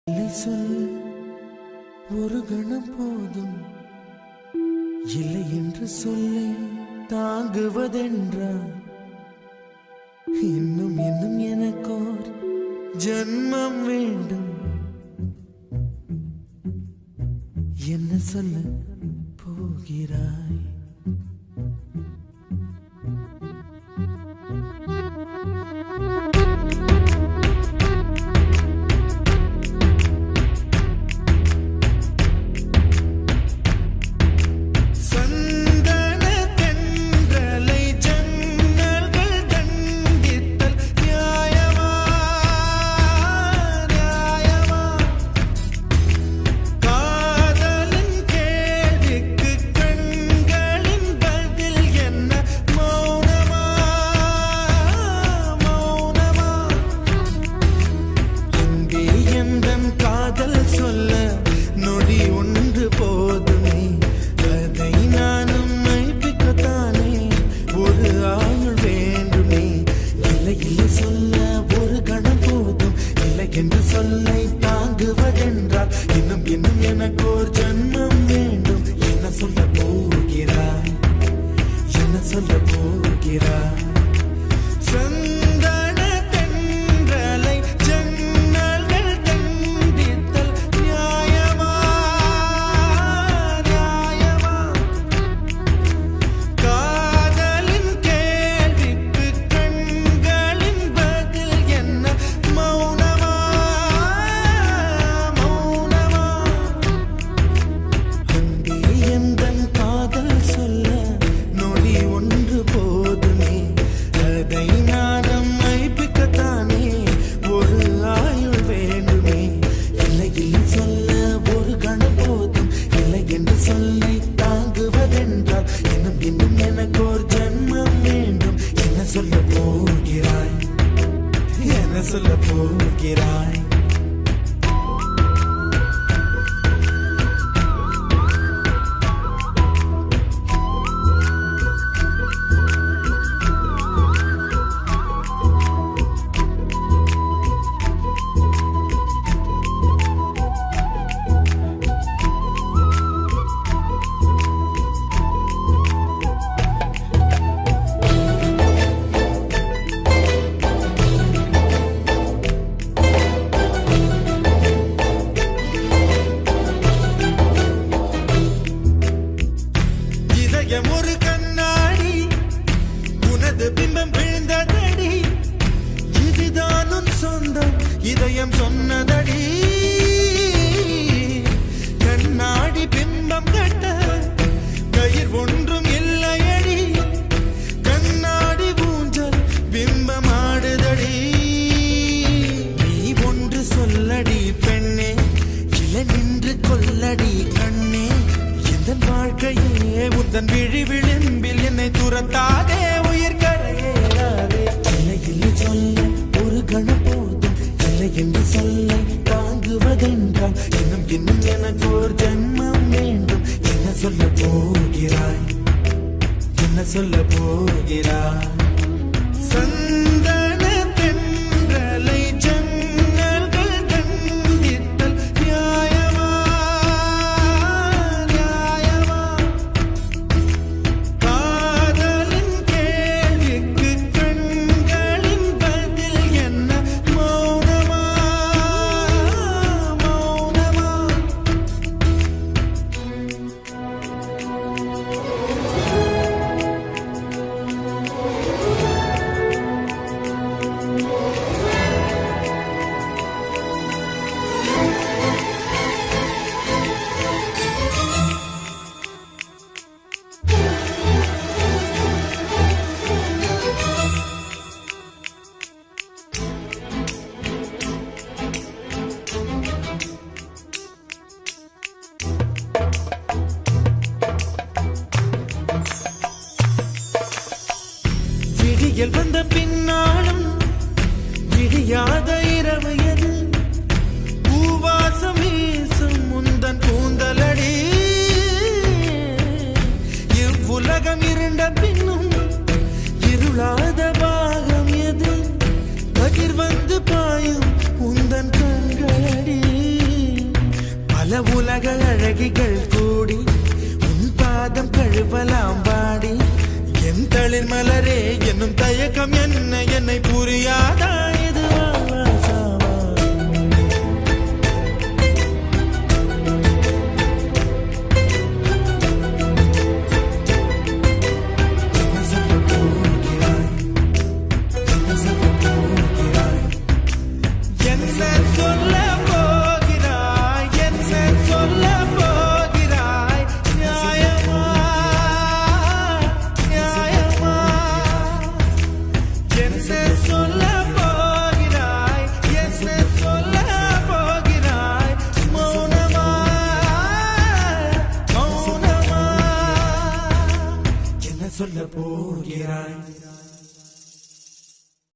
இல்லை சொல்ல ஒரு கணம் போதும், இல்லை என்று சொல்லை தாங்குவதென்றா? இன்னும் இன்னும் எனக்கோர் ஜன்மம் வேண்டும். என்ன சொல்ல போகிறாய்? என்று சொல்லை தாங்குவதென்றால் இன்னும் இன்னும் எனக்கு ஒரு ஜன்மம் வேண்டும். என்ன சொல்ல போகிறாய்? என்ன சொல்ல போகிறாய்? சந்தன தென்றலை ஜன்னல்கள் தண்டித்தல் நியாயமா? நியாயமா? காதலின் கேள்விக்கு கண்களின் பதில் என்ன? மௌனமா? மௌனமா? அன்பே எந்தன் காதல் சொல்ல நொடி ஒன்று போதுமே, அதை நானும் மைப்பிக்கத்தானே ஒரு ஆயுள் வேண்டுமே. இல்லை இல்லை சொல்ல ஒரு கணம் போதும், இல்லை என்று சொல்லை தாங்குவதென்றால் இன்னும் இன்னும் எனக்கு ஒரு ஜன்மம் வேண்டும். என்ன சொல்ல போகிறாய்? என்ன சொல்ல போகிறாய்? ஒரு கண்ணாடி உனது பிம்பம் விழுந்ததடி, இதுதானும் சொந்தம் இதயம் சொன்னதடி. கண்ணாடி பிம்பம் கட்ட கயிர் ஒன்றும் இல்லையடி, கண்ணாடி ஊஞ்சல் பிம்பம் ஆடுதடி. நீ ஒன்று சொல்லடி பெண்ணே, இலை நின்று கொல்லடி கண்ணே. எந்தன் வாழ்க்கையே உந்தன் விழி விளிம்பில் என்னை துரத்தாதே, உயிர் கரையேறாதே. இல்லை இல்லை சொல்ல ஒரு கணம் போதும், இல்லை என்று சொல்ல தாங்குவதென்றால் இன்னும் இன்னும் எனக்கு ஒரு ஜன்மம் வேண்டும். என்ன சொல்ல போகிறாய்? என்ன சொல்ல போகிறாய்? சந்தன தென்றலை ஜன்னல்கள் தண்டித்தல் நியாயமா? நியாயமா? காதலின் கேள்விக்கு கண்களின் பதில் என்ன? மௌனமா? மௌனமா? விடியல் வந்த பின்னாலும் விடியாத இரவு எது? பூவாசம் வீசும் முந்தன் கூந்தலடி. இவ்வுலகம் இருண்ட பின்னும் இருளாத பாகம் எது? கதிர் வந்து பாயும் உந்தன் கண்களடி. இதழின் மலரே என்னும் தயக்கம் என்ன என்னை புரியாதா